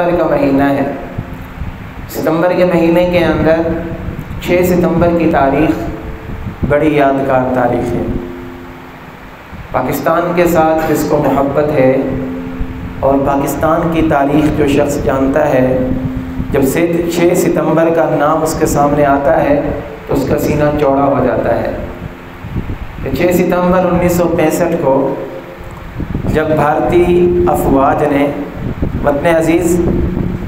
ستمبر کا مہینہ ہے۔ ستمبر کے مہینے کے اندر 6 ستمبر کی تاریخ بڑی یادگار تاریخ ہے۔ پاکستان کے ساتھ جس کو محبت ہے اور پاکستان کی تاریخ جو شخص جانتا ہے، جب 6 ستمبر کا نام اس کے سامنے آتا ہے تو اس کا سینہ چوڑا ہو جاتا ہے۔ 6 ستمبر 1965 کو جب بھارتی افواج نے وطن عزیز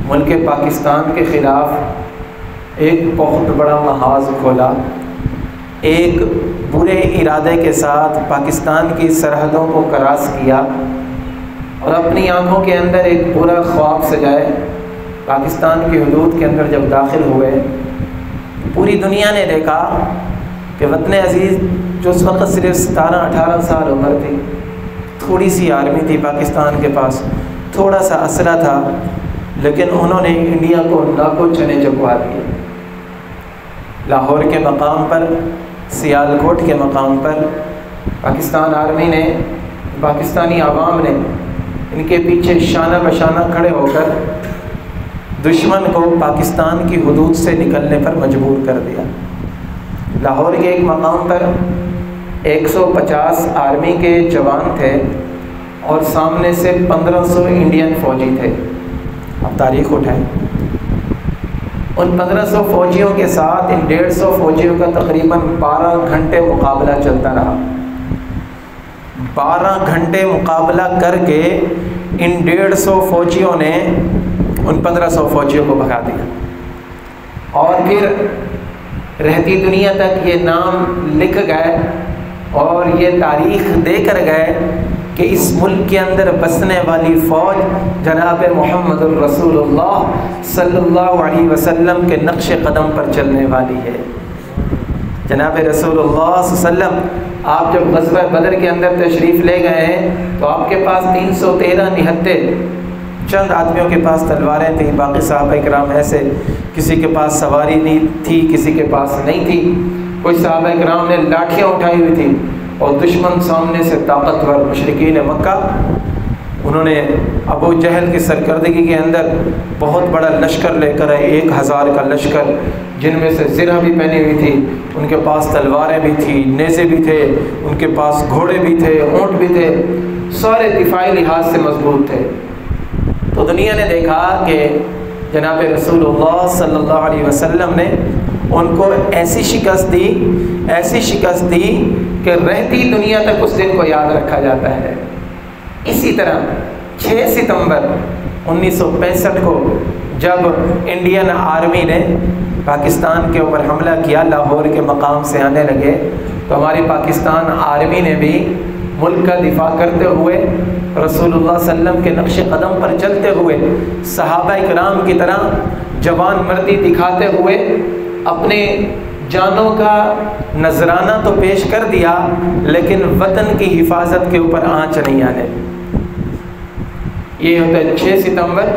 ملک پاکستان کے خلاف ایک بہت بڑا محاذ کھولا، ایک برے ارادے کے ساتھ پاکستان کی سرحدوں کو کراس کیا اور اپنی آنکھوں کے اندر ایک برا خواب سجائے، پاکستان کی حدود کے اندر جب داخل ہوئے، پوری دنیا نے دیکھا کہ وطن عزیز جو اس وقت صرف 17-18 سال عمر تھی، تھوڑی سی آرمی تھی پاکستان کے پاس، تھوڑا سا اسلحہ تھا، لیکن انہوں نے انڈیا کو ناکو چنے چکوا دیے۔ لاہور کے مقام پر، سیالکوٹ کے مقام پر پاکستان آرمی نے، پاکستانی عوام نے ان کے پیچھے شانہ بشانہ کھڑے ہو کر دشمن کو پاکستان کی حدود سے نکلنے پر مجبور کر دیا۔ لاہور کے ایک مقام پر 150 آرمی کے جوان تھے اور سامنے سے 1500 انڈین فوجی تھے۔ اب تاریخ اٹھائیں، ان 1500 فوجیوں کے ساتھ ان 150 فوجیوں کا تقریباً 12 گھنٹے مقابلہ چلتا رہا۔ 12 گھنٹے مقابلہ کر کے ان 150 فوجیوں نے ان 1500 فوجیوں کو بھگا دیا، اور پھر رہتی دنیا تک یہ نام لکھ گئے اور یہ تاریخ دے کر گئے کہ اس ملک کے اندر بسنے والی فوج جناب محمد الرسول اللہ صلی اللہ علیہ وسلم کے نقش قدم پر چلنے والی ہے۔ جناب رسول اللہ صلی اللہ علیہ وسلم آپ جب غزوہ بدر کے اندر تشریف لے گئے ہیں تو آپ کے پاس 313 نہتے، چند آدمیوں کے پاس تلواریں تھیں، باقی صحابہ کرام ایسے کسی کے پاس سواری نہیں تھی، کسی کے پاس نہیں تھی، کچھ صحابہ کرام نے لاٹھیاں اٹھائی ہوئی تھی، اور دشمن سامنے سے طاقتور مشرکین مکہ، انہوں نے ابو جہل کی سرکردگی کے اندر بہت بڑا لشکر لے کر آئے، 1000 کا لشکر، جن میں سے زرہ بھی پہنی ہوئی تھی، ان کے پاس تلواریں بھی تھیں، نیزے بھی تھے، ان کے پاس گھوڑے بھی تھے، اونٹ بھی تھے، سارے دفاعی لحاظ سے مضبوط تھے۔ تو دنیا نے دیکھا کہ جناب رسول اللہ صلی اللہ علیہ وسلم نے ان کو ایسی شکست دی کہ رہتی دنیا تک اس دن کو یاد رکھا جاتا ہے۔ اسی طرح 6 ستمبر 1965 کو جب انڈین آرمی نے پاکستان کے اوپر حملہ کیا، لاہور کے مقام سے آنے لگے، تو ہماری پاکستان آرمی نے بھی ملک کا دفاع کرتے ہوئے، رسول اللہ صلی اللہ علیہ وسلم کے نقش قدم پر چلتے ہوئے، صحابہ کرام کی طرح جوان مردی دکھاتے ہوئے اپنے جانوں کا نذرانہ تو پیش کر دیا، لیکن وطن کی حفاظت کے اوپر آنچ نہیں آنے۔ یہ ہوتا ہے 6 ستمبر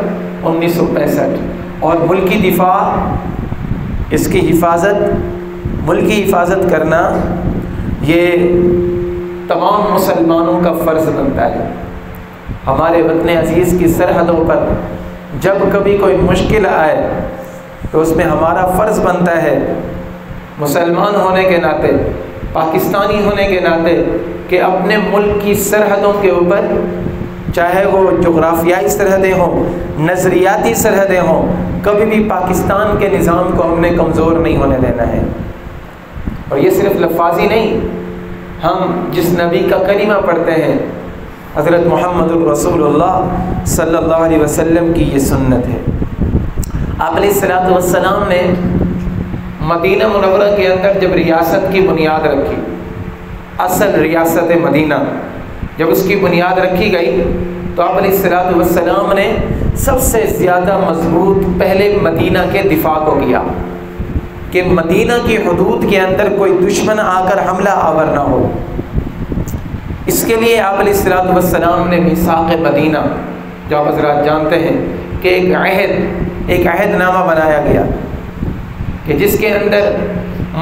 1965، اور ملکی دفاع، اس کی حفاظت، ملکی حفاظت کرنا یہ تمام مسلمانوں کا فرض بنتا ہے۔ ہمارے وطن عزیز کی سرحدوں پر جب کبھی کوئی مشکل آئے تو اس میں ہمارا فرض بنتا ہے، مسلمان ہونے کے ناطے، پاکستانی ہونے کے ناطے، کہ اپنے ملک کی سرحدوں کے اوپر، چاہے وہ جغرافیائی سرحدیں ہوں، نظریاتی سرحدیں ہوں، کبھی بھی پاکستان کے نظام کو ہم نے کمزور نہیں ہونے دینا ہے۔ اور یہ صرف لفاظی نہیں، ہم جس نبی کا کلمہ پڑھتے ہیں، حضرت محمد الرسول اللہ صلی اللہ علیہ وسلم کی یہ سنت ہے۔ آپ علیہ الصلوۃ والسلام نے مدینہ منورہ کے اندر جب ریاست کی بنیاد رکھی، اصل ریاست مدینہ جب اس کی بنیاد رکھی گئی، تو آپ علیہ الصلوۃ والسلام نے سب سے زیادہ مضبوط پہلے مدینہ کے دفاع کو کیا، کہ مدینہ کی حدود کے اندر کوئی دشمن آ کر حملہ آور نہ ہو۔ اس کے لیے آپ علیہ الصلوۃ والسلام نے میثاق مدینہ، جو آپ حضرات جانتے ہیں کہ ایک عہد نامہ بنایا گیا، کہ جس کے اندر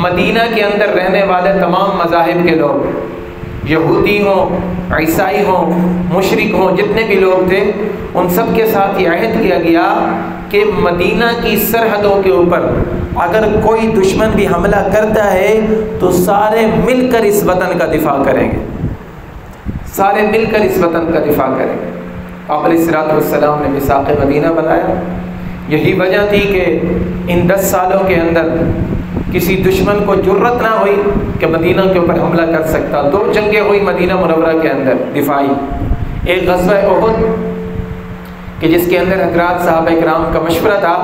مدینہ کے اندر رہنے والے تمام مذاہب کے لوگ، یہودی ہوں، عیسائی ہوں، مشرک ہوں، جتنے بھی لوگ تھے ان سب کے ساتھ یہ عہد کیا گیا کہ مدینہ کی سرحدوں کے اوپر اگر کوئی دشمن بھی حملہ کرتا ہے تو سارے مل کر اس وطن کا دفاع کریں گے، سارے مل کر اس وطن کا دفاع کریں گے۔ آپ علیہ الصلوۃ والسلام نے میثاق مدینہ بنایا۔ یہی وجہ تھی کہ ان 10 سالوں کے اندر کسی دشمن کو جرت نہ ہوئی کہ مدینہ کے اوپر حملہ کر سکتا۔ 2 جنگیں ہوئی مدینہ منورہ کے اندر دفاعی، ایک غزوہ احد کہ جس کے اندر حضرات صحابہ کرام کا مشورہ تھا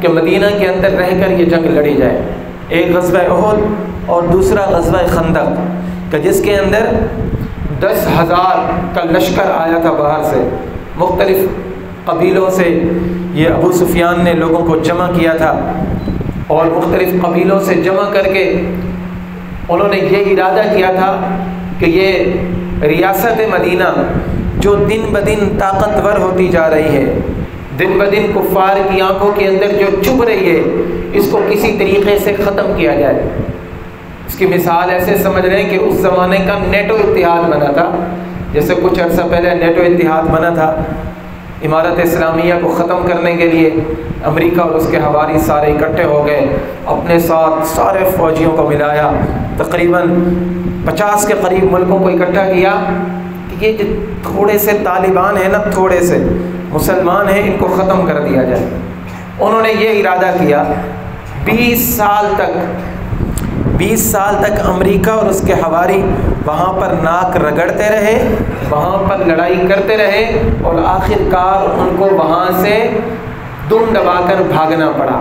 کہ مدینہ کے اندر رہ کر یہ جنگ لڑی جائے، ایک غزوہ احد، اور دوسرا غزوہ خندق کہ جس کے اندر 10,000 کا لشکر آیا تھا باہر سے، مختلف قبیلوں سے یہ ابو سفیان نے لوگوں کو جمع کیا تھا، اور مختلف قبیلوں سے جمع کر کے انہوں نے یہ ارادہ کیا تھا کہ یہ ریاست مدینہ جو دن بدن طاقتور ہوتی جا رہی ہے، دن بدن کفار کی آنکھوں کے اندر جو چھپ رہی ہے، اس کو کسی طریقے سے ختم کیا جائے۔ اس کی مثال ایسے سمجھ رہے ہیں کہ اس زمانے کا نیٹو اتحاد بنا تھا، جیسے کچھ عرصہ پہلے نیٹو اتحاد بنا تھا امارت اسلامیہ کو ختم کرنے کے لیے، امریکہ اور اس کے حواری سارے اکٹھے ہو گئے، اپنے ساتھ سارے فوجیوں کو ملایا، تقریباً 50 کے قریب ملکوں کو اکٹھا کیا کہ یہ جو تھوڑے سے طالبان ہیں نا، تھوڑے سے مسلمان ہیں، ان کو ختم کر دیا جائے۔ انہوں نے یہ ارادہ کیا، 20 سال تک امریکہ اور اس کے حواری وہاں پر ناک رگڑتے رہے، وہاں پر لڑائی کرتے رہے، اور آخر کار ان کو وہاں سے دم دبا کر بھاگنا پڑا۔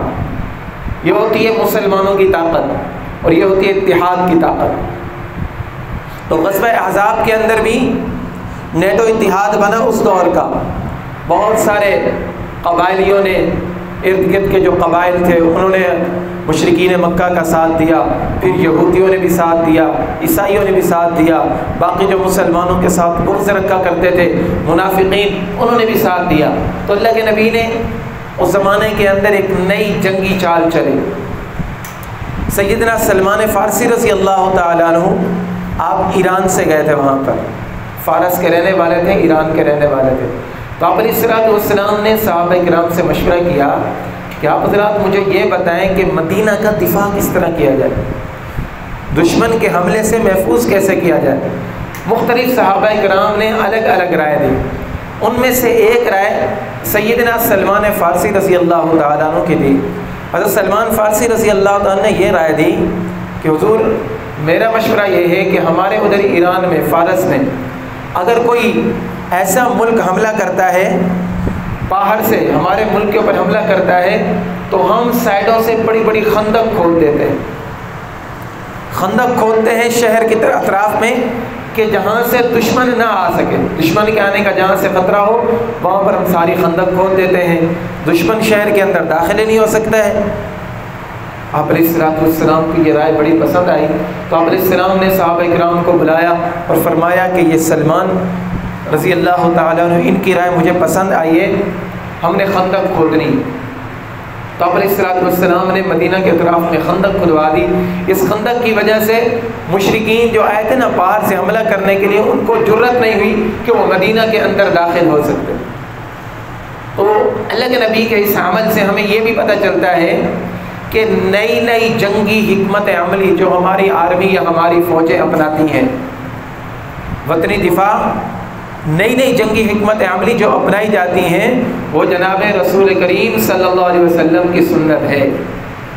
یہ ہوتی ہے مسلمانوں کی طاقت، اور یہ ہوتی ہے اتحاد کی طاقت۔ تو غزوہ احزاب کے اندر بھی نیٹو اتحاد بنا اس دور کا، بہت سارے قبائلیوں نے، ارد گرد کے جو قبائل تھے انہوں نے مشرکین مکہ کا ساتھ دیا، پھر یہودیوں نے بھی ساتھ دیا، عیسائیوں نے بھی ساتھ دیا، باقی جو مسلمانوں کے ساتھ بغض رکھا کرتے تھے منافقین، انہوں نے بھی ساتھ دیا۔ تو اللہ کے نبی نے اس زمانے کے اندر ایک نئی جنگی چال چلی۔ سیدنا سلمان فارسی رضی اللہ تعالیٰ عنہ آپ ایران سے گئے تھے، وہاں پر فارس کے رہنے والے تھے، ایران کے رہنے والے تھے۔ تو آپ علیہ الصلوۃ والسلام نے صحابہ کرام سے مشورہ کیا کہ آپ حضرات مجھے یہ بتائیں کہ مدینہ کا دفاع کس طرح کیا جائے، دشمن کے حملے سے محفوظ کیسے کیا جائے۔ مختلف صحابہ کرام نے الگ الگ رائے دی، ان میں سے ایک رائے سیدنا سلمان فارسی رضی اللہ تعالیٰ عنہ کی دی۔ حضرت سلمان فارسی رضی اللہ تعالیٰ نے یہ رائے دی کہ حضور میرا مشورہ یہ ہے کہ ہمارے ادھر ایران میں، فارس میں اگر کوئی ایسا ملک حملہ کرتا ہے باہر سے، ہمارے ملک کے اوپر حملہ کرتا ہے، تو ہم سائڈوں سے بڑی بڑی خندق کھود دیتے ہیں، خندق کھودتے ہیں شہر کی طرف اطراف میں کہ جہاں سے دشمن نہ آ سکے، دشمن کے آنے کا جہاں سے خطرہ ہو وہاں پر ہم ساری خندق کھود دیتے ہیں، دشمن شہر کے اندر داخل نہیں ہو سکتا ہے۔ آپ علیہ الصلوۃ والسلام کی یہ رائے بڑی پسند آئی، تو آپ علیہ السلام نے صحابہ کرام کو بلایا اور فرمایا کہ یہ سلمان رضی اللہ تعالیٰ عنہ ان کی رائے مجھے پسند آئی ہے، ہم نے خندق کھودنی۔ تو آپ علیہ الصلوۃ والسلام نے مدینہ کے اطراف میں خندق کھدوا دی۔ اس خندق کی وجہ سے مشرکین جو آئے تھے نا باہر سے حملہ کرنے کے لیے، ان کو جرت نہیں ہوئی کہ وہ مدینہ کے اندر داخل ہو سکتے۔ تو اللہ کے نبی کے اس عمل سے ہمیں یہ بھی پتہ چلتا ہے کہ نئی نئی جنگی حکمت عملی جو ہماری آرمی یا ہماری فوجیں اپناتی ہیں، وطنی دفاع، نئی نئی جنگی حکمت عملی جو اپنائی جاتی ہیں، وہ جناب رسول کریم صلی اللہ علیہ وسلم کی سنت ہے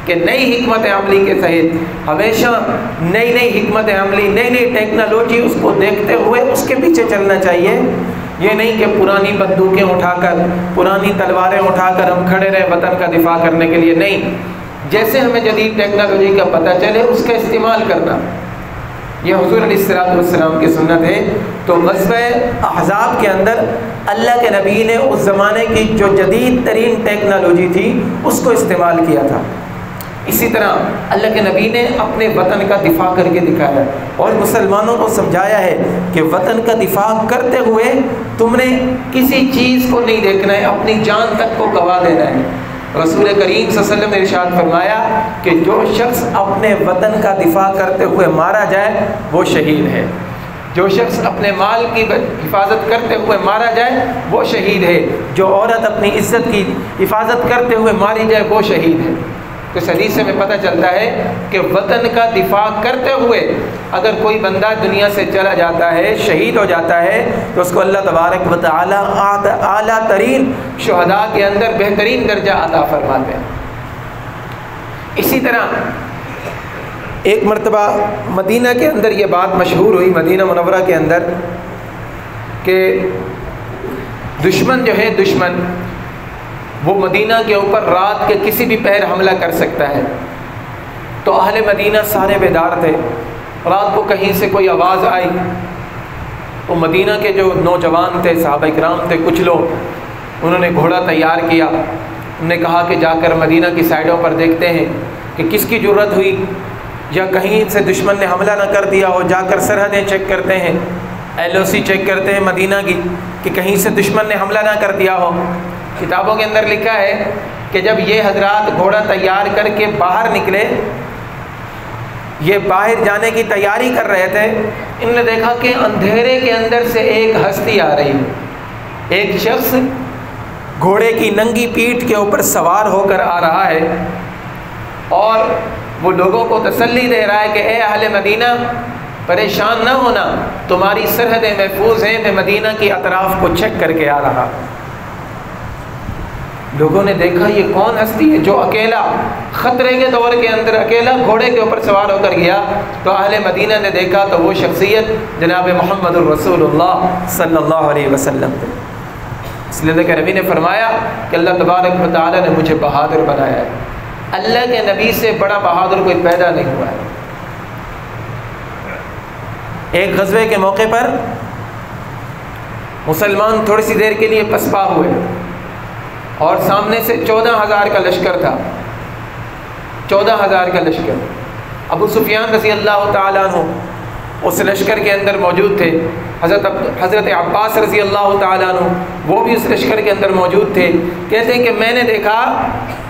کہ نئی حکمت عملی کے تحت ہمیشہ نئی نئی حکمت عملی، نئی نئی ٹیکنالوجی، اس کو دیکھتے ہوئے اس کے پیچھے چلنا چاہیے۔ یہ نہیں کہ پرانی بندوقیں اٹھا کر، پرانی تلواریں اٹھا کر ہم کھڑے رہے وطن کا دفاع کرنے کے لیے، نہیں، جیسے ہمیں جدید ٹیکنالوجی کا پتہ چلے اس کا استعمال کرنا، یہ حضور علیہ الصلوۃ والسلام کی سنت ہے۔ تو غزوہ احزاب کے اندر اللہ کے نبی نے اس زمانے کی جو جدید ترین ٹیکنالوجی تھی اس کو استعمال کیا تھا۔ اسی طرح اللہ کے نبی نے اپنے وطن کا دفاع کر کے دکھایا اور مسلمانوں کو سمجھایا ہے کہ وطن کا دفاع کرتے ہوئے تم نے کسی چیز کو نہیں دیکھنا ہے، اپنی جان تک کو گوا دینا ہے۔ رسول کریم صلی اللہ علیہ وسلم نے ارشاد فرمایا کہ جو شخص اپنے وطن کا دفاع کرتے ہوئے مارا جائے وہ شہید ہے۔ جو شخص اپنے مال کی حفاظت کرتے ہوئے مارا جائے وہ شہید ہے، جو عورت اپنی عزت کی حفاظت کرتے ہوئے ماری جائے وہ شہید ہے۔ تو اس حدیث سے ہمیں پتہ چلتا ہے کہ وطن کا دفاع کرتے ہوئے اگر کوئی بندہ دنیا سے چلا جاتا ہے، شہید ہو جاتا ہے، تو اس کو اللہ تبارک و تعالی اعلیٰ ترین شہداء کے اندر بہترین درجہ عطا فرماتے ہیں۔ اسی طرح ایک مرتبہ مدینہ کے اندر یہ بات مشہور ہوئی، مدینہ منورہ کے اندر، کہ دشمن جو ہے دشمن وہ مدینہ کے اوپر رات کے کسی بھی پہر حملہ کر سکتا ہے۔ تو اہل مدینہ سارے بیدار تھے۔ رات کو کہیں سے کوئی آواز آئی، وہ مدینہ کے جو نوجوان تھے، صحابہ کرام تھے، کچھ لوگ، انہوں نے گھوڑا تیار کیا، انہوں نے کہا کہ جا کر مدینہ کی سائڈوں پر دیکھتے ہیں کہ کس کی جرت ہوئی، یا کہیں سے دشمن نے حملہ نہ کر دیا ہو، جا کر سرحدیں چیک کرتے ہیں، LOC چیک کرتے ہیں مدینہ کی کہ کہیں سے دشمن نے حملہ نہ کر دیا ہو۔ کتابوں کے اندر لکھا ہے کہ جب یہ حضرات گھوڑا تیار کر کے باہر نکلے، یہ باہر جانے کی تیاری کر رہے تھے، انہوں نے دیکھا کہ اندھیرے کے اندر سے ایک ہستی آ رہی ہے، ایک شخص گھوڑے کی ننگی پیٹھ کے اوپر سوار ہو کر آ رہا ہے، اور وہ لوگوں کو تسلی دے رہا ہے کہ اے اہل مدینہ پریشان نہ ہونا، تمہاری سرحدیں محفوظ ہیں، میں مدینہ کی اطراف کو چیک کر کے آ رہا۔ لوگوں نے دیکھا یہ کون ہستی ہے جو اکیلا خطرے کے دور کے اندر اکیلا گھوڑے کے اوپر سوار ہو کر گیا؟ تو اہل مدینہ نے دیکھا تو وہ شخصیت جناب محمد الرسول اللہ صلی اللہ علیہ وسلم تھے۔ اس لیے کہ نبی نے فرمایا کہ اللہ تبارک و تعالی نے مجھے بہادر بنایا ہے، اللہ کے نبی سے بڑا بہادر کوئی پیدا نہیں ہوا ہے۔ ایک غزوے کے موقع پر مسلمان تھوڑی سی دیر کے لیے پسپا ہوئے، اور سامنے سے 14,000 کا لشکر تھا، 14,000 کا لشکر۔ ابو سفیان رضی اللہ تعالیٰ عنہ اس لشکر کے اندر موجود تھے، حضرت عباس رضی اللہ تعالیٰ عنہ وہ بھی اس لشکر کے اندر موجود تھے۔ کہتے ہیں کہ میں نے دیکھا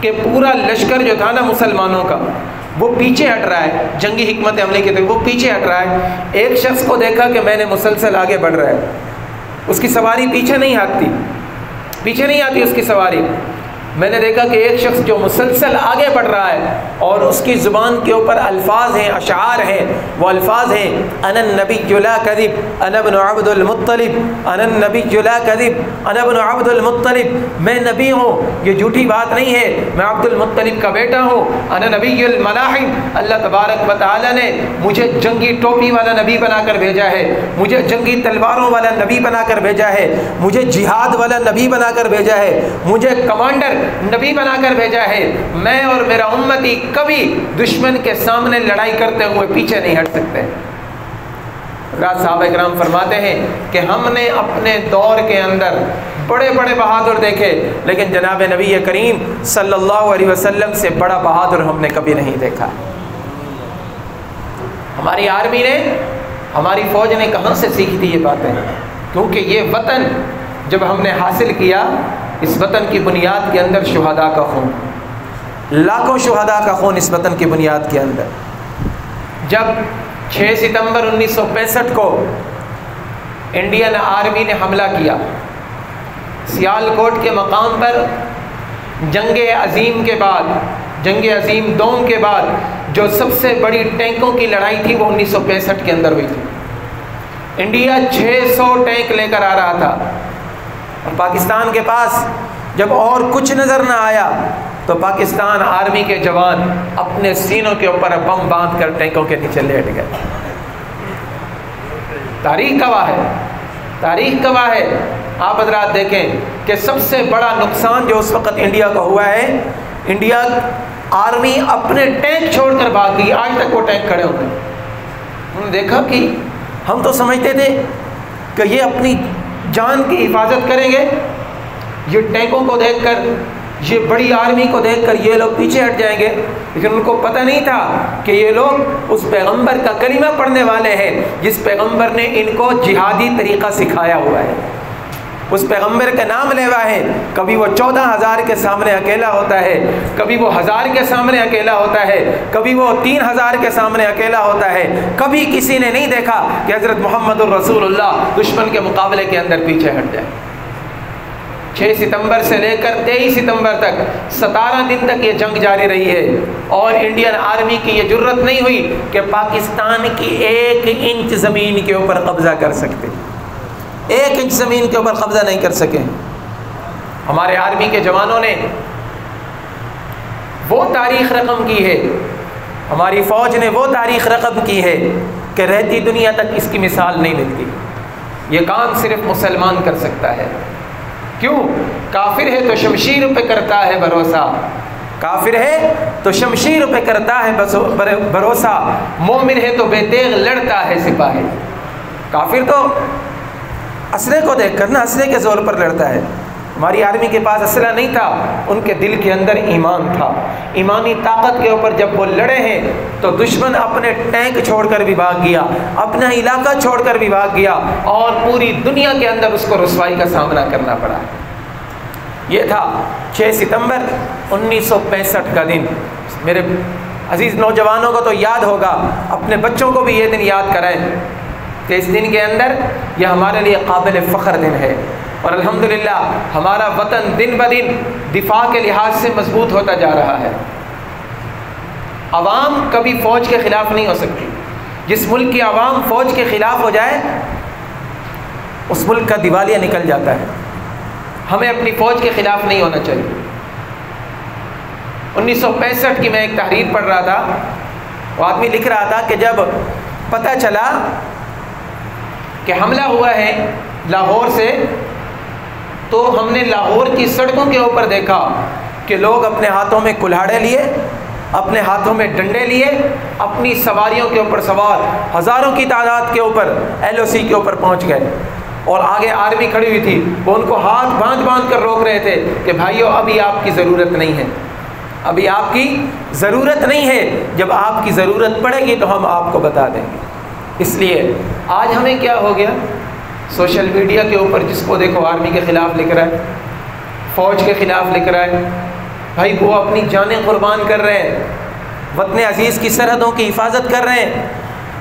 کہ پورا لشکر جو تھا نا مسلمانوں کا، وہ پیچھے ہٹ رہا ہے، جنگی حکمت عملی کے تحت وہ پیچھے ہٹ رہا ہے۔ ایک شخص کو دیکھا کہ میں نے مسلسل آگے بڑھ رہا ہے، اس کی سواری پیچھے نہیں ہٹتی، پیچھے نہیں آتی اس کی سواری۔ میں نے دیکھا کہ ایک شخص جو مسلسل آگے بڑھ رہا ہے اور اس کی زبان کے اوپر الفاظ ہیں، اشعار ہیں، وہ الفاظ ہیں انا النبی لا کذب انا ابن عبد المطلب، انا النبی لا کذب انا ابن عبد المطلب، میں نبی ہوں، یہ جھوٹی بات نہیں ہے، میں عبد المطلب کا بیٹا ہوں، انا نبی الملاحم، اللہ تبارک و تعالی نے مجھے جنگی ٹوپی والا نبی بنا کر بھیجا ہے، مجھے جنگی تلواروں والا نبی بنا کر بھیجا ہے، مجھے جہاد والا نبی بنا کر بھیجا ہے، مجھے کمانڈر نبی بنا کر بھیجا ہے، میں اور میرا امتی کبھی دشمن کے سامنے لڑائی کرتے ہوئے پیچھے نہیں ہٹ سکتے۔ صحابہ کرام فرماتے ہیں کہ ہم نے اپنے دور کے اندر بڑے بڑے بہادر دیکھے، لیکن جناب نبی کریم صلی اللہ علیہ وسلم سے بڑا بہادر ہم نے کبھی نہیں دیکھا۔ ہماری آرمی نے، ہماری فوج نے کہاں سے سیکھی تھی یہ باتیں؟ کیونکہ یہ وطن جب ہم نے حاصل کیا، اس وطن کی بنیاد کے اندر شہداء کا خون، لاکھوں شہداء کا خون اس وطن کی بنیاد کے اندر۔ جب 6 ستمبر 1965 کو انڈین آرمی نے حملہ کیا سیال کوٹ کے مقام پر، جنگ عظیم کے بعد، جنگ عظیم دوم کے بعد جو سب سے بڑی ٹینکوں کی لڑائی تھی وہ 1965 کے اندر ہوئی تھی۔ انڈیا 600 ٹینک لے کر آ رہا تھا، اور پاکستان کے پاس جب اور کچھ نظر نہ آیا تو پاکستان آرمی کے جوان اپنے سینوں کے اوپر بم باندھ کر ٹینکوں کے نیچے لیٹ گئے۔ تاریخ گواہ ہے، تاریخ گواہ ہے۔ آپ حضرات دیکھیں کہ سب سے بڑا نقصان جو اس وقت انڈیا کا ہوا ہے، انڈیا آرمی اپنے ٹینک چھوڑ کر بھاگ گئی، آج تک وہ ٹینک کھڑے ہوتے ہیں۔ انہوں نے دیکھا کہ ہم تو سمجھتے تھے کہ یہ اپنی جان کی حفاظت کریں گے، یہ ٹینکوں کو دیکھ کر، یہ بڑی آرمی کو دیکھ کر یہ لوگ پیچھے ہٹ جائیں گے، لیکن ان کو پتہ نہیں تھا کہ یہ لوگ اس پیغمبر کا کلمہ پڑھنے والے ہیں جس پیغمبر نے ان کو جہادی طریقہ سکھایا ہوا ہے، اس پیغمبر کا نام لیوا ہے، کبھی وہ 14,000 کے سامنے اکیلا ہوتا ہے، کبھی وہ 1000 کے سامنے اکیلا ہوتا ہے، کبھی وہ 3000 کے سامنے اکیلا ہوتا ہے۔ کبھی کسی نے نہیں دیکھا کہ حضرت محمد الرسول اللہ دشمن کے مقابلے کے اندر پیچھے ہٹ جائے۔ 6 ستمبر سے لے کر 23 ستمبر تک 17 دن تک یہ جنگ جاری رہی ہے، اور انڈین آرمی کی یہ جرت نہیں ہوئی کہ پاکستان کی 1 انچ زمین کے اوپر قبضہ کر سکتے، 1 انچ زمین کے اوپر قبضہ نہیں کر سکے۔ ہمارے آرمی کے جوانوں نے وہ تاریخ رقم کی ہے، ہماری فوج نے وہ تاریخ رقم کی ہے کہ رہتی دنیا تک اس کی مثال نہیں ملتی۔ یہ کام صرف مسلمان کر سکتا ہے۔ کیوں؟ کافر ہے تو شمشیر پہ کرتا ہے بھروسہ، کافر ہے تو شمشیر پہ کرتا ہے بھروسہ، مومن ہے تو بے تیغ لڑتا ہے سپاہی۔ کافر تو اسلحے کو دیکھ کر نا، اسلحے کے زور پر لڑتا ہے۔ ہماری آرمی کے پاس اسلحہ نہیں تھا، ان کے دل کے اندر ایمان تھا۔ ایمانی طاقت کے اوپر جب وہ لڑے ہیں تو دشمن اپنے ٹینک چھوڑ کر بھی بھاگ گیا، اپنا علاقہ چھوڑ کر بھی بھاگ گیا، اور پوری دنیا کے اندر اس کو رسوائی کا سامنا کرنا پڑا۔ یہ تھا 6 ستمبر 1965 کا دن۔ میرے عزیز نوجوانوں کو تو یاد ہوگا، اپنے بچوں کو بھی یہ دن یاد کرائیں کہ اس دن کے اندر یہ ہمارے لیے قابل فخر دن ہے، اور الحمدللہ ہمارا وطن دن بدن دفاع کے لحاظ سے مضبوط ہوتا جا رہا ہے۔ عوام کبھی فوج کے خلاف نہیں ہو سکتی۔ جس ملک کی عوام فوج کے خلاف ہو جائے اس ملک کا دیوالیہ نکل جاتا ہے۔ ہمیں اپنی فوج کے خلاف نہیں ہونا چاہیے۔ 1965 کی میں ایک تحریر پڑھ رہا تھا، وہ آدمی لکھ رہا تھا کہ جب پتہ چلا کہ حملہ ہوا ہے لاہور سے، تو ہم نے لاہور کی سڑکوں کے اوپر دیکھا کہ لوگ اپنے ہاتھوں میں کلہاڑے لیے، اپنے ہاتھوں میں ڈنڈے لیے، اپنی سواریوں کے اوپر سوار ہزاروں کی تعداد کے اوپر LOC کے اوپر پہنچ گئے، اور آگے آرمی کھڑی ہوئی تھی، وہ ان کو ہاتھ باندھ کر روک رہے تھے کہ بھائیو ابھی آپ کی ضرورت نہیں ہے، ابھی آپ کی ضرورت نہیں ہے، جب آپ کی ضرورت پڑے گی تو ہم آپ کو بتا دیں گے۔ اس لیے آج ہمیں کیا ہو گیا، سوشل میڈیا کے اوپر جس کو دیکھو آرمی کے خلاف لکھ رہا ہے، فوج کے خلاف لکھ رہا ہے۔ بھائی وہ اپنی جانیں قربان کر رہے ہیں، وطن عزیز کی سرحدوں کی حفاظت کر رہے ہیں،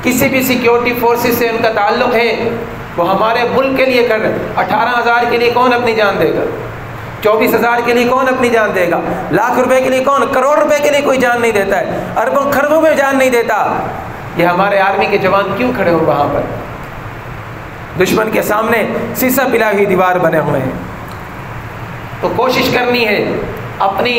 کسی بھی سیکیورٹی فورسز سے ان کا تعلق ہے، وہ ہمارے ملک کے لیے کر رہے ہیں۔ 18,000 کے لیے کون اپنی جان دے گا؟ 24,000 کے لیے کون اپنی جان دے گا؟ لاکھ روپے کے لیے کون؟ کروڑ روپے کے لیے کوئی جان نہیں دیتا ہے، اربوں خربوں میں جان نہیں دیتا۔ یہ ہمارے آرمی کے جوان کیوں کھڑے ہو وہاں پر؟ دشمن کے سامنے سیسا پلا ہوئی دیوار بنے ہوئے ہیں۔ تو کوشش کرنی ہے، اپنی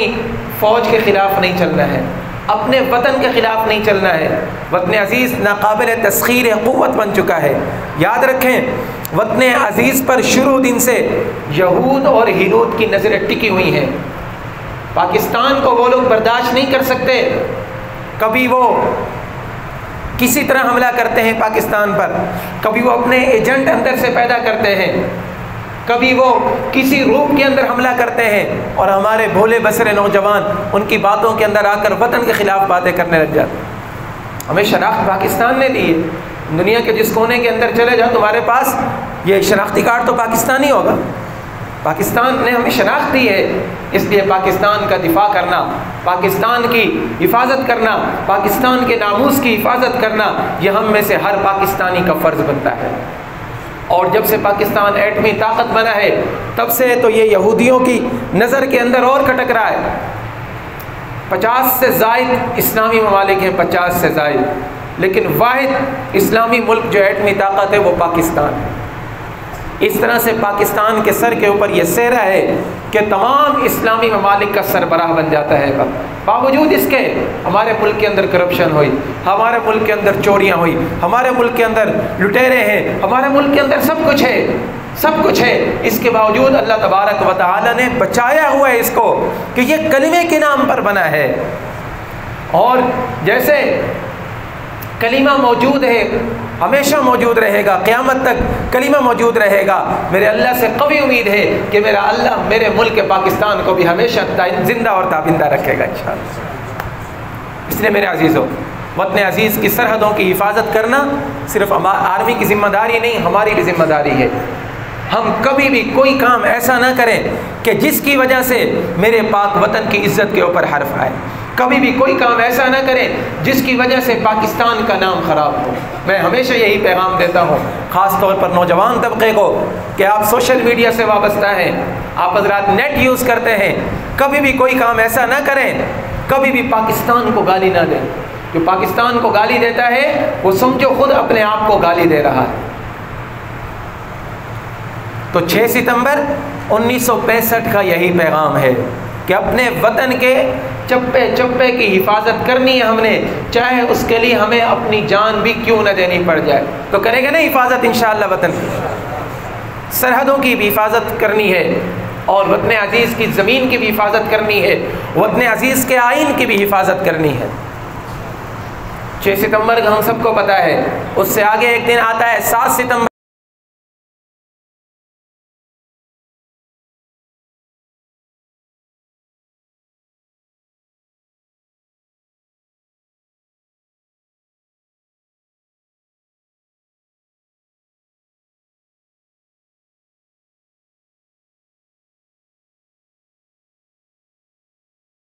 فوج کے خلاف نہیں چلنا ہے، اپنے وطن کے خلاف نہیں چلنا ہے۔ وطن عزیز ناقابل تسخیر قوت بن چکا ہے۔ یاد رکھیں، وطن عزیز پر شروع دن سے یہود اور ہنود کی نظریں ٹکی ہوئی ہیں۔ پاکستان کو وہ لوگ برداشت نہیں کر سکتے، کبھی وہ کسی طرح حملہ کرتے ہیں پاکستان پر، کبھی وہ اپنے ایجنٹ اندر سے پیدا کرتے ہیں، کبھی وہ کسی روپ کے اندر حملہ کرتے ہیں، اور ہمارے بھولے بسرے نوجوان ان کی باتوں کے اندر آ کر وطن کے خلاف باتیں کرنے لگ جاتے ہیں۔ ہمیں شناخت پاکستان نے دی ہے، دنیا کے جس کونے کے اندر چلے جاؤ تمہارے پاس یہ شناختی کارڈ تو پاکستانی ہوگا۔ پاکستان نے ہمیں شناخت دی ہے، اس لیے پاکستان کا دفاع کرنا، پاکستان کی حفاظت کرنا، پاکستان کے ناموس کی حفاظت کرنا، یہ ہم میں سے ہر پاکستانی کا فرض بنتا ہے۔ اور جب سے پاکستان ایٹمی طاقت بنا ہے تب سے تو یہ یہودیوں کی نظر کے اندر اور کھٹک رہا ہے۔ 50 سے زائد اسلامی ممالک ہیں، 50 سے زائد، لیکن واحد اسلامی ملک جو ایٹمی طاقت ہے وہ پاکستان ہے۔ اس طرح سے پاکستان کے سر کے اوپر یہ سہرا ہے کہ تمام اسلامی ممالک کا سربراہ بن جاتا ہے۔ باوجود اس کے ہمارے ملک کے اندر کرپشن ہوئی، ہمارے ملک کے اندر چوریاں ہوئی، ہمارے ملک کے اندر لٹیرے ہیں، ہمارے ملک کے اندر سب کچھ ہے، سب کچھ ہے۔ اس کے باوجود اللہ تبارک و تعالی نے بچایا ہوا ہے اس کو کہ یہ کلمے کے نام پر بنا ہے، اور جیسے کلمہ موجود ہے ہمیشہ موجود رہے گا، قیامت تک کلمہ موجود رہے گا۔ میرے اللہ سے قوی امید ہے کہ میرا اللہ میرے ملک پاکستان کو بھی ہمیشہ زندہ اور تابندہ رکھے گا انشاءاللہ۔ اس لیے میرے عزیزوں، وطن عزیز کی سرحدوں کی حفاظت کرنا صرف آرمی کی ذمہ داری نہیں، ہماری بھی ذمہ داری ہے۔ ہم کبھی بھی کوئی کام ایسا نہ کریں کہ جس کی وجہ سے میرے پاک وطن کی عزت کے اوپر حرف آئے، کبھی بھی کوئی کام ایسا نہ کریں جس کی وجہ سے پاکستان کا نام خراب ہو۔ میں ہمیشہ یہی پیغام دیتا ہوں خاص طور پر نوجوان طبقے کو کہ آپ سوشل میڈیا سے وابستہ ہیں، آپ حضرات نیٹ یوز کرتے ہیں، کبھی بھی کوئی کام ایسا نہ کریں، کبھی بھی پاکستان کو گالی نہ دیں۔ جو پاکستان کو گالی دیتا ہے وہ سمجھو خود اپنے آپ کو گالی دے رہا ہے۔ تو 6 ستمبر 1965 کا یہی پیغام ہے کہ اپنے وطن کے چپے چپے کی حفاظت کرنی ہے ہم نے، چاہے اس کے لیے ہمیں اپنی جان بھی کیوں نہ دینی پڑ جائے۔ تو کریں گے نا حفاظت انشاءاللہ وطن کی، سرحدوں کی بھی حفاظت کرنی ہے، اور وطن عزیز کی زمین کی بھی حفاظت کرنی ہے، وطن عزیز کے آئین کی بھی حفاظت کرنی ہے۔ 6 ستمبر کا ہم سب کو پتہ ہے، اس سے آگے ایک دن آتا ہے 7 ستمبر۔